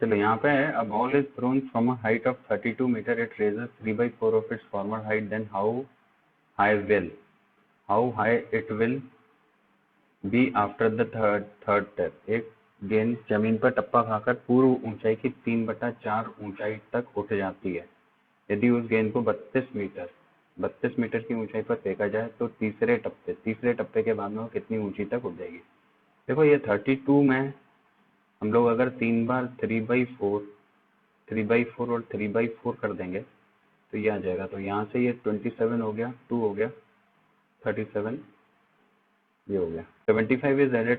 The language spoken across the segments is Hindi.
चलो यहाँ पे है, a ball is thrown from a height of 32 meter, it raises 3/4 of its former height, then how high it will be after the third step। एक गेंद जमीन पर टप्पा खाकर पूर्व ऊंचाई की 3/4 ऊंचाई तक उठ जाती है। यदि उस गेंद को 32 मीटर की ऊंचाई पर फेंका जाए तो तीसरे टप्पे के बाद में वो कितनी ऊंची तक उठ जाएगी। देखो ये 32 में हम लोग अगर 3 बार 3/4 और 3/4 कर देंगे तो ये आ जाएगा। तो यहाँ से ये 27 हो गया, 2 हो गया, 37 ये हो गया। 75 is added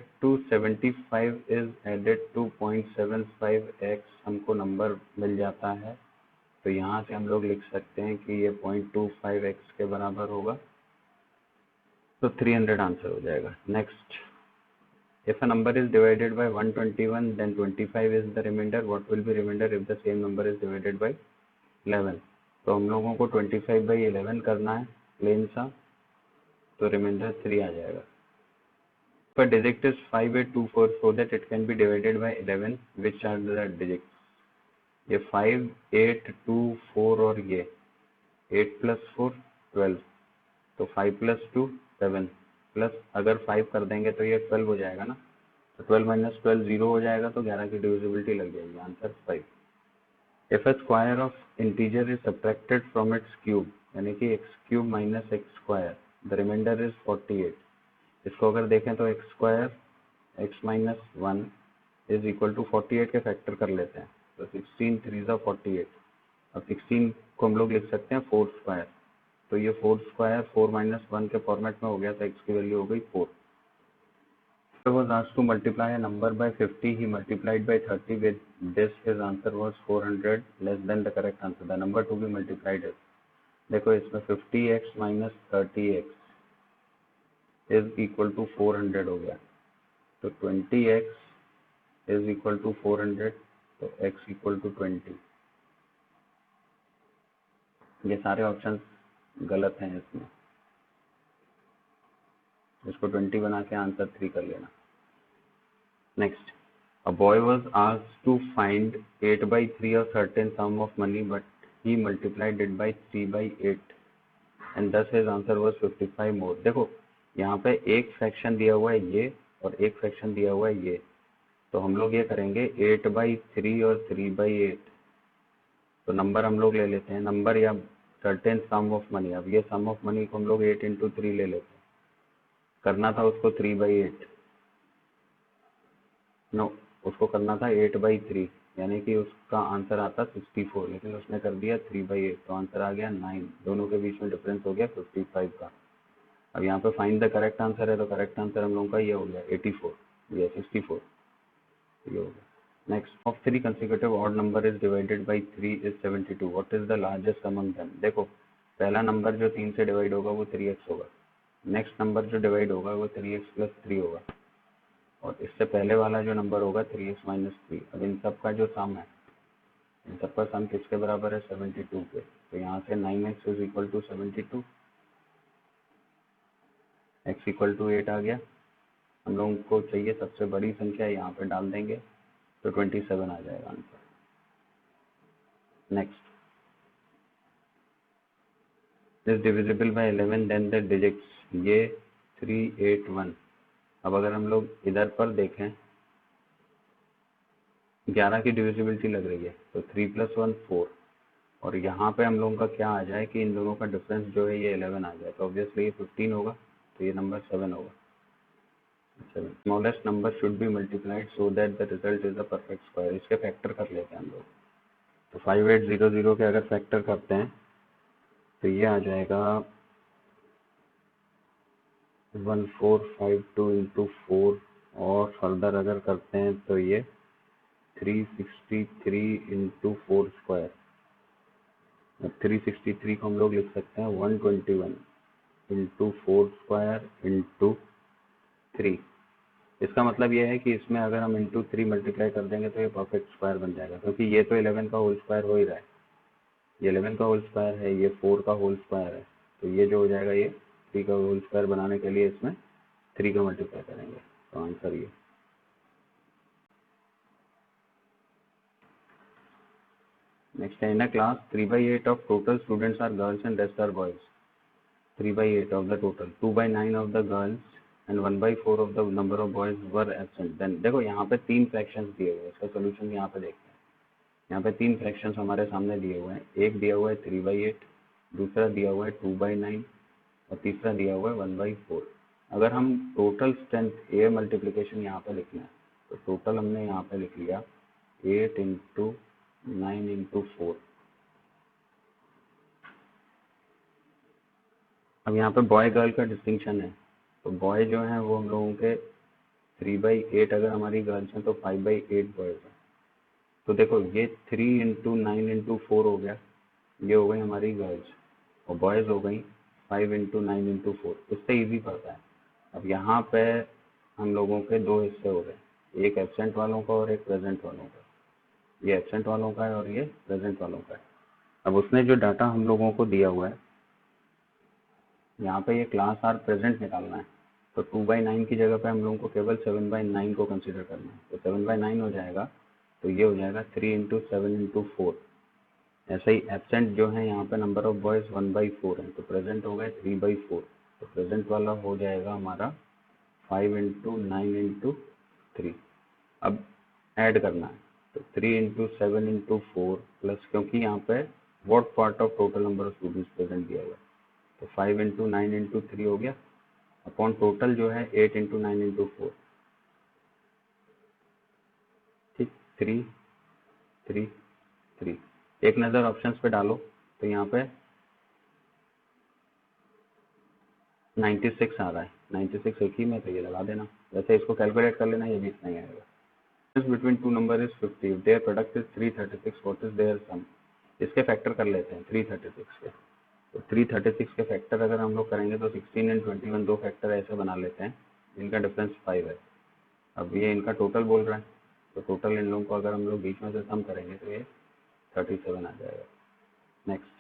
to 0.75x हमको नंबर मिल जाता है। तो यहाँ से हम लोग लिख सकते हैं कि ये 0.25x के बराबर होगा। तो 300 आंसर हो जाएगा। Next, if a number is divided by 121 then 25 is the remainder, what will be remainder if the same number is divided by 11। तो हम लोगों को 25/11 करना है प्लेन सा, तो रिमाइंडर 3 आ जाएगा। पर digit is 5824 so that it can be divided by 11, which are the digits। ये 5, 8, 2, 4 और ये 8 + 4 12, तो 5 + 2 7 प्लस अगर 5 कर देंगे तो ये 12 हो जाएगा ना। तो 12 - 12 0 हो जाएगा, तो 11 की डिविजिबिलिटी लग जाएगी। Answer 5। If a square of integer is subtracted from its cube, यानी कि x³ - x², the remainder is 48। इसको अगर देखें तो x² x - 1 is equal to 48 के फैक्टर कर लेते हैं, तो 16 3 = 48। अब 16 को हम लोग लिख सकते हैं 4², तो ये 4² 4 - 1 के फॉर्मेट में हो गया, तो x की वैल्यू हो गई 4। was asked to multiply a number by 50, he multiplied by 30 with this, his answer was 400 less than the correct answer। the number to be multiplied is, देखो इसमें 50x - 30x is equal to 400 हो गया, तो 20x is equal to 400, तो x equal to 20। ये सारे ऑप्शन गलत हैं, इसमें इसको 20 बना के आंसर 3 कर लेना। Next, a boy was asked to find 8/3 a certain sum of money, but he multiplied it by 3/8 and thus his answer was 55 more। देखो यहाँ पे एक फ्रैक्शन दिया हुआ है ये और एक फ्रैक्शन दिया हुआ है ये, तो हम लोग ये करेंगे 8/3 और 3/8। तो नंबर हम लोग ले लेते हैं, नंबर या सर्टेन सम ऑफ मनी। अब ये सम ऑफ मनी को हम लोग 8 × 3 ले लेते हैं, करना था उसको 3/8, नो उसको करना था 8/3, यानी कि उसका आंसर आता 64, लेकिन उसने कर दिया 3/8, तो आंसर आ गया 9। दोनों के बीच में डिफरेंस हो गया 55 का। अब यहाँ पे फाइंड द करेक्ट आंसर है, तो करेक्ट आंसर हम लोगों का ये हो गया 84, ये 64 ये हो गया। Next, of 3 consecutive odd number is divided by 3 is 72, what is the largest among them। देखो पहला नंबर जो 3 से डिवाइड होगा वो 3x होगा, नेक्स्ट नंबर जो डिवाइड होगा वो 3x + 3 होगा, और इससे पहले वाला जो नंबर होगा 3x - 3। अब इन सब का जो सम है, इन सब का सम किसके बराबर है 72 के, तो यहाँ से 9x is equal to 72, x equal to 8 आ गया। हम लोगों को चाहिए सबसे बड़ी संख्या, यहाँ पे डाल देंगे तो 27 आ जाएगा answer. Next, is divisible by 11 then the digits, ये 381। अब अगर हम लोग इधर पर देखें 11 की डिविजिबिलिटी लग रही है, तो 3 + 1 4, और यहाँ पे हम लोगों का क्या आ जाए कि इन दोनों का डिफरेंस जो है ये 11 आ जाए, तो ऑब्वियसली ये 15 होगा, तो ये नंबर 7 होगा। Smallest number should be multiplied so that the result is a perfect square. इसके फैक्टर कर लेते हैं हम लोग, तो 5800 के अगर फैक्टर करते हैं तो ये आ जाएगा 1452 × 4, और फर्दर अगर करते हैं तो ये 363 × 4²। 363 को हम लोग लिख सकते हैं 121 × 4² × 3। इसका मतलब ये है कि इसमें अगर हम × 3 मल्टीप्लाई कर देंगे तो ये परफेक्ट स्क्वायर बन जाएगा, क्योंकि ये तो 11 का होल स्क्वायर हो ही रहा है, ये 11 का होल स्क्वायर है, ये 4 का होल स्क्वायर है, तो ये जो हो जाएगा ये 3 का होल स्क्वायर बनाने के लिए इसमें 3 का मल्टीप्लाई करेंगे, तो आंसर ये। नेक्स्ट है, in a class 3/8 of total students are girls and rest are boys. 3/8 of the total, 2/9 of the girls and 1/4 of the number of boys were absent. Then देखो यहाँ पे 3 फ्रैक्शंस दिए हुए हैं, इसका सोल्यूशन यहाँ पे देखते हैं. यहाँ पे 3 फ्रैक्शंस हमारे सामने दिए हुए हैं. एक दिया हुआ है 3/8, दूसरा दिया हुआ है 2/9 और तीसरा दिया हुआ है 1/4. अगर हम टोटल स्ट्रेंथ ए मल्टीप्लीकेशन यहाँ पे लिखना है तो टोटल हमने यहाँ पे लिख लिया 8 × 9 × 4. अब यहाँ पे बॉय गर्ल का डिस्टिंक्शन है, तो बॉय जो है वो हम लोगों के 3/8 अगर हमारी गर्ल्स हैं तो 5/8 बॉयज हैं. तो देखो ये 3 × 9 × 4 हो गया, ये हो गई हमारी गर्ल्स, और बॉयज हो गई 5 × 9 × 4. इससे इजी पड़ता है. अब यहाँ पे हम लोगों के 2 हिस्से हो गए, एक एब्सेंट वालों का और एक प्रेजेंट वालों का. ये एब्सेंट वालों का है और ये प्रेजेंट वालों का है. अब उसने जो डाटा हम लोगों को दिया हुआ है, यहाँ पे ये क्लास आर प्रेजेंट निकालना है, तो 2/9 की जगह पे हम लोगों को केवल 7/9 को कंसीडर करना है. तो 7/9 हो जाएगा, तो ये हो जाएगा 3 × 7 × 4. ऐसे ही एब्सेंट जो है यहाँ पे नंबर ऑफ बॉयज 1/4 है, तो प्रेजेंट हो गए 3/4. तो प्रेजेंट वाला हो जाएगा हमारा 5 × 9 × 3. अब ऐड करना है, तो 3 × 7 × 4 प्लस, क्योंकि यहाँ पे what part of total number of students present दिया हुआ है, तो 5 × 9 × 3 हो गया, अपॉन टोटल जो है 8 × 9 × 4. ठीक, 3 3 3. एक नज़र ऑप्शंस पे डालो, तो यहाँ पे 96 आ रहा है. 96 एक ही में, तो ये लगा देना. वैसे इसको कैलकुलेट कर लेना, ये भी इतना ही आएगा. Between two number is 50. If their product is 336, what is their sum? इसके फैक्टर कर लेते हैं 336 के. तो 336 के फैक्टर अगर हम लोग करेंगे तो 16 और 21 दो फैक्टर ऐसे बना लेते हैं, इनका डिफरेंस 5 है. अब ये इनका टोटल बोल रहा है, तो टोटल इन लोगों को अगर हम लोग बीच में से सम करेंगे तो ये 37 आ जाएगा. Next,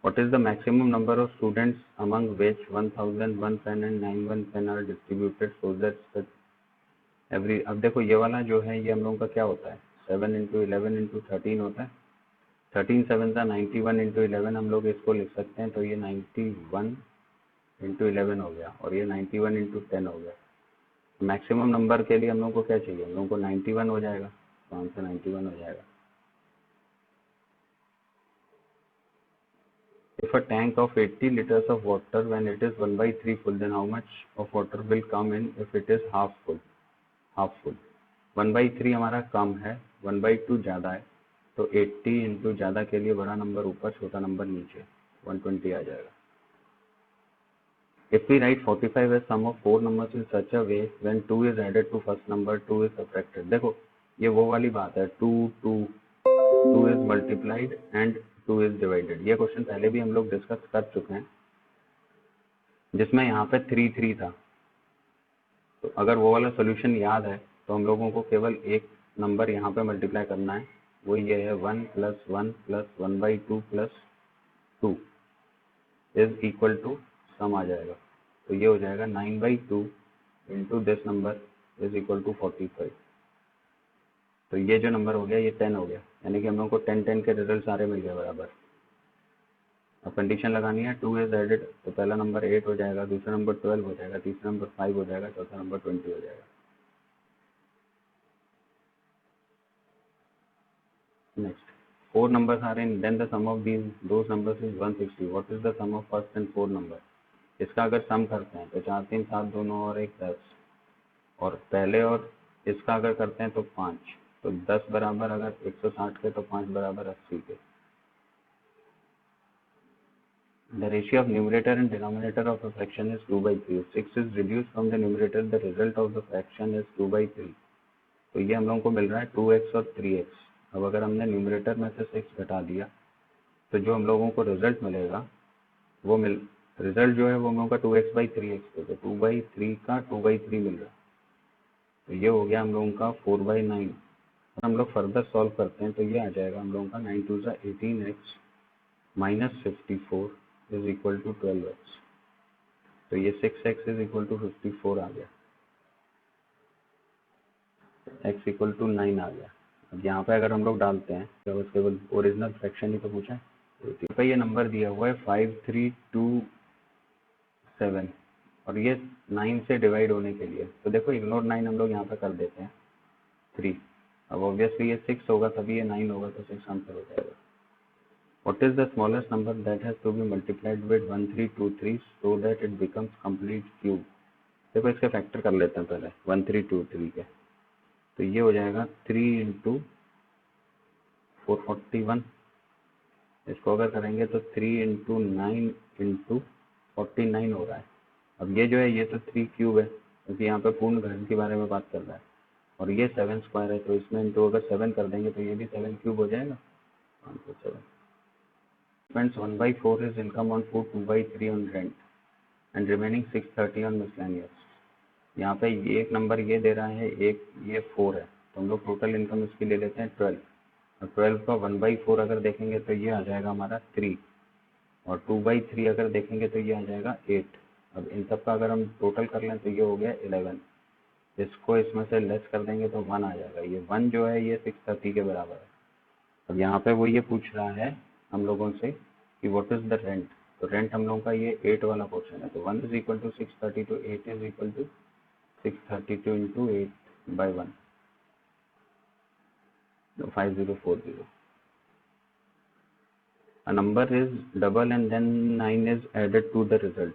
what is the maximum number of students among which 1001 pen and 91 pen are distributed so that every. अब देखो ये वाला जो है ये हम लोगों का क्या होता है, 7 × 11 × 13 होता है. 13 7 का 91 × 11 हम लोग इसको लिख सकते हैं, तो ये 91 × 11 हो गया, और ये 91 × 10 हो गया. मैक्सिमम नंबर के लिए हम लोगों को क्या चाहिए, हम लोगों को 91 हो जाएगा, तो आंसर 91 हो जाएगा. If a tank of 80 liters of water when it is 1/3 full, then how much of water will come in if it is half full? Half full. 1/3 हमारा कम है, 1/2 ज़्यादा है, तो 80 × ज़्यादा के लिए बड़ा नंबर ऊपर, छोटा नंबर नीचे, 120 आ जाएगा. If we write 45 as sum of 4 numbers in such a way when 2 is added to first number, 2 is subtracted. देखो ये वो वाली बात है, 2 is multiplied and 2 is divided. ये क्वेश्चन पहले भी हम लोग डिस्कस कर चुके हैं, जिसमें यहाँ पे 3 था. तो अगर वो वाला सोल्यूशन याद है तो हम लोगों को केवल एक नंबर यहाँ पे मल्टीप्लाई करना है, वो ये है 1 + 1 + 1/2 + 2 इज इक्वल टू सम आ जाएगा. तो ये हो जाएगा 9/2 × this number is equal to 45. तो ये जो नंबर हो गया ये 10 हो गया, यानी कि हम लोग को 10 के रिजल्ट सारे मिल गए बराबर. अब कंडीशन लगानी है, 2 इज एडेड, तो पहला नंबर 8 हो जाएगा, दूसरा नंबर 12 हो जाएगा, तीसरा नंबर 5 हो जाएगा, चौथा नंबर 20 हो जाएगा. Next, 4 numbers are in, then the sum of those numbers is 160. What is the sum of first and 4 number? इसका अगर सम करते हैं तो 4 3 7 दोनों और 1 10, और पहले और इसका अगर करते हैं तो 5, तो 10 बराबर अगर 160 के तो 5 बराबर 80 के. The ratio of numerator and denominator of a fraction is 2/3. If 6 is reduced from the numerator, the result of the fraction is 2/3. तो ये हम लोगों को मिल रहा है 2x और 3x. अब अगर हमने न्यूमरेटर में से 6 घटा दिया तो जो हम लोगों को रिजल्ट मिलेगा वो रिजल्ट जो है वो हम लोगों का 2x/3x, तो 2/3 का 2/3 मिल रहा है. तो ये हो गया हम लोगों का 4/9. हम लोग फर्दर सॉल्व करते हैं तो ये आ जाएगा हम लोगों का 9 2 18x - 54 is equal to 12x. तो ये 6x इज इक्वल टू 54 आ गया, x इक्वल टू 9 आ गया. अब यहाँ पे अगर हम लोग डालते हैं तो बस केवल ओरिजिनल फ्रैक्शन ही तो पूछा है, तो पे ये नंबर दिया हुआ है 5327 और ये 9 से डिवाइड होने के लिए, तो देखो इग्नोर 9 हम लोग यहाँ पे कर देते हैं 3। अब ऑब्वियसली ये 6 होगा तभी ये 9 होगा, तो 6 आंसर हो जाएगा। What is the smallest number that has to be multiplied with 1323 so that it becomes complete cube? देखो इसके फैक्टर कर लेते हैं पहले 1323 के, तो ये हो जाएगा 3 इंटू 441। इसको अगर करेंगे तो 3 इंटू 9 इंटू 49 हो रहा है। अब ये जो है ये तो 3 क्यूब है क्योंकि यहाँ पे पूर्ण घन के बारे में बात कर रहा है, और ये 7 स्क्वायर है, तो इसमें इंटू अगर 7 कर देंगे तो ये भी 7 क्यूब हो जाएगा। 7 spends 1/4 his income on food, 2/3 on rent and remaining 630 on miscellaneous। यहाँ पे ये एक नंबर ये दे रहा है, एक ये 4 है, तो हम लोग टोटल इनकम इसकी ले लेते हैं 12, और 12 का 1/4 अगर देखेंगे तो ये आ जाएगा हमारा 3, और 2/3 अगर देखेंगे तो ये आ जाएगा 8। अब इन सब का अगर हम टोटल कर लें तो ये हो गया 11, इसको इसमें से लेस कर देंगे तो 1 आ जाएगा। ये 1 जो है ये 630 के बराबर है। अब यहाँ पे वो ये पूछ रहा है हम लोगों से कि व्हाट इज द रेंट, तो रेंट हम लोगों का ये 8 वाला पोर्शन है, तो 1 is equal to 630 to 8 is equal to 632 into 8/1, तो 5040। A number is double and then 9 is added to the result,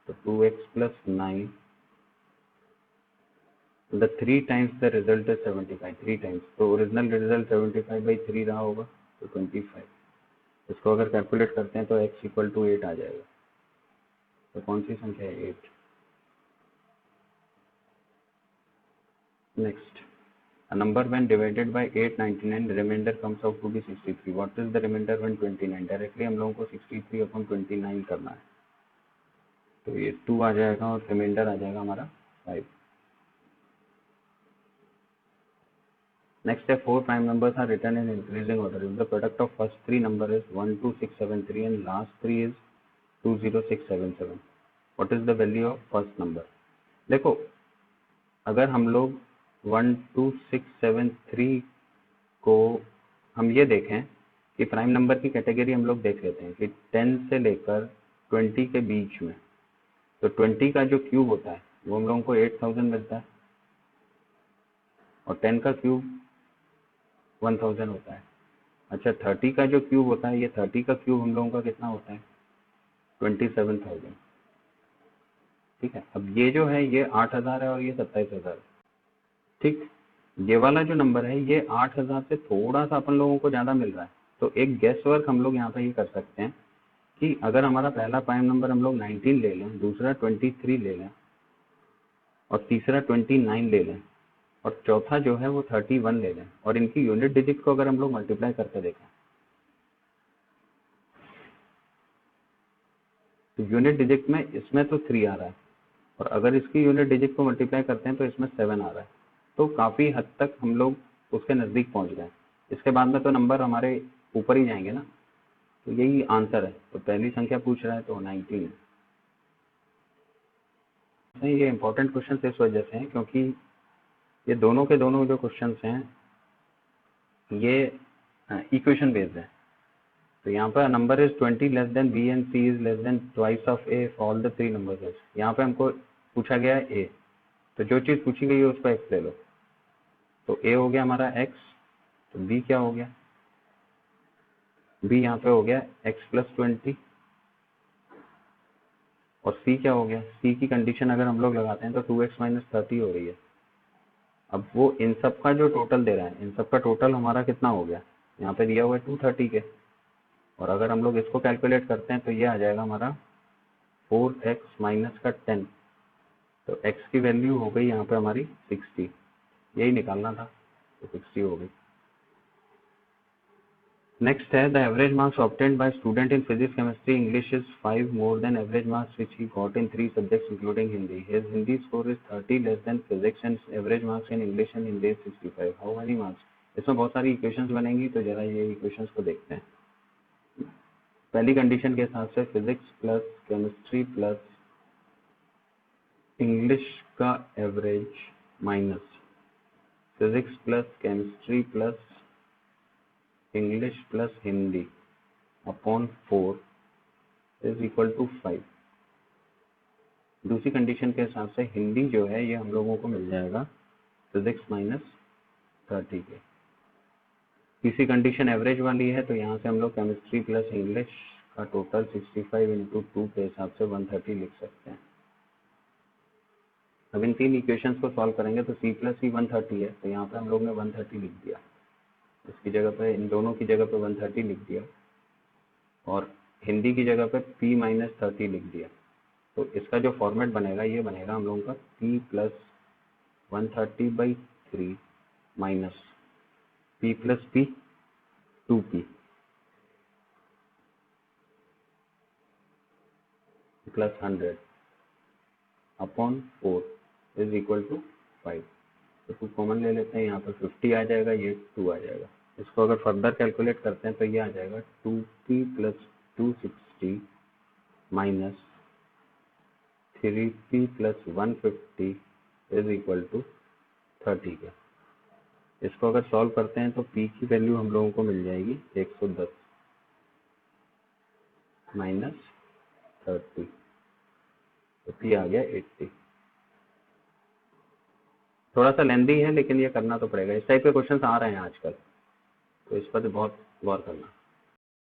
so 2x plus 9, the 3 times the result is 75, 3 times, तो ओरिजिनल रिजल्ट 75/3 रहा होगा, तो 25। इसको अगर कैलकुलेट करते हैं तो x इक्वल टू 8 आ जाएगा, तो कौन सी संख्या है 8। Next, a number when divided by 899 remainder comes out to be 63, what is the remainder when 29, directly हम लोगों को 63/29 करना है, तो ये 2 आ जाएगा और रिमाइंडर आ जाएगा हमारा 5। नेक्स्ट है 4 prime numbers are written in increasing order if the product of first 3 number is 12673 and last 3 is 20677, what is the value of first number. देखो अगर हम लोग 12673 को हम ये देखें कि प्राइम नंबर की कैटेगरी हम लोग देख लेते हैं कि 10 से लेकर 20 के बीच में, तो 20 का जो क्यूब होता है वो हम लोगों को 8000 मिलता है, और 10 का क्यूब 1000 होता है। अच्छा 30 का जो क्यूब होता है, ये 30 का क्यूब हम लोगों का कितना होता है 27000। ठीक है, अब ये जो है ये 8000 है और ये 27000 है। ठीक, ये वाला जो नंबर है ये 8000 से थोड़ा सा अपन लोगों को ज़्यादा मिल रहा है, तो एक गेस वर्क हम लोग यहाँ पे ये कर सकते हैं कि अगर हमारा पहला प्राइम नंबर हम लोग 19 ले लें, दूसरा 23 ले लें, और तीसरा 29 ले लें, और चौथा जो है वो 31 ले लें, और इनकी यूनिट डिजिट को अगर हम लोग मल्टीप्लाई करके देखें तो यूनिट डिजिट में इसमें तो 3 आ रहा है, और अगर इसकी यूनिट डिजिट को मल्टीप्लाई करते हैं तो इसमें 7 आ रहा है, तो काफ़ी हद तक हम लोग उसके नज़दीक पहुंच गए। इसके बाद में तो नंबर हमारे ऊपर ही जाएंगे ना, तो यही आंसर है। तो पहली संख्या पूछ रहा है तो 19 है। ये इंपॉर्टेंट क्वेश्चन इस वजह से हैं क्योंकि ये दोनों के दोनों जो क्वेश्चन हैं ये इक्वेशन बेस्ड है। तो यहाँ पर number is 20 less than B and C is less than twice of A all the 3 numbers. यहाँ पे हमको पूछा गया है ए, तो जो चीज़ पूछी गई है उसको एक्स ले लो, तो ए हो गया हमारा एक्स, तो बी क्या हो गया, बी यहाँ पे हो गया एक्स प्लस 20, और सी क्या हो गया, सी की कंडीशन अगर हम लोग लगाते हैं तो 2x माइनस 30 हो रही है। अब वो इन सब का जो टोटल दे रहा है, इन सब का टोटल हमारा कितना हो गया, यहाँ पे दिया हुआ है 230 के, और अगर हम लोग इसको कैलकुलेट करते हैं तो ये आ जाएगा हमारा 4x माइनस का 10, तो x की वैल्यू हो गई यहाँ पे हमारी 60, यही निकालना था, तो 60 हो गई। नेक्स्ट है the average marks obtained by student in physics chemistry English is 5 more than average marks which he got in 3 subjects including Hindi. His Hindi score is 30 less than physics and average marks in English and Hindi is 65, how many marks. इसमें बहुत सारी इक्वेशंस बनेंगी, तो जरा ये इक्वेशंस को देखते हैं। पहली कंडीशन के हिसाब से physics plus chemistry plus English का average minus physics plus chemistry plus English plus Hindi upon 4 is equal to 5। दूसरी कंडीशन के हिसाब से हिंदी जो है ये हम लोगों को मिल जाएगा फिजिक्स माइनस 30 के। तीसरी कंडीशन एवरेज वाली है, तो यहाँ से हम लोग केमिस्ट्री प्लस इंग्लिश का टोटल 65 इंटू 2 के हिसाब से 130 लिख सकते हैं। अब इन तीन इक्वेशंस को सॉल्व करेंगे तो c प्लस सी 130 है, तो यहाँ पे हम लोग ने 130 लिख दिया, इसकी जगह पे इन दोनों की जगह पे 130 लिख दिया और हिंदी की जगह पे p माइनस 30 लिख दिया। तो इसका जो फॉर्मेट बनेगा ये बनेगा हम लोगों का p plus 130/3 minus p plus p 2p plus 100 upon 4 is equal to 5। तो 2 कॉमन ले लेते हैं, यहाँ पर 50 आ जाएगा, ये 2 आ जाएगा। इसको अगर फर्दर कैलकुलेट करते हैं तो ये आ जाएगा 2p plus 260 minus 3p plus 150 is equal to 30 के। इसको अगर सॉल्व करते हैं तो p की वैल्यू हम लोगों को मिल जाएगी 110 माइनस 30, तो p आ गया 80। थोड़ा सा लेंदी है लेकिन ये करना तो पड़ेगा, इस टाइप के क्वेश्चंस आ रहे हैं आजकल, तो इस पर बहुत गौर करना।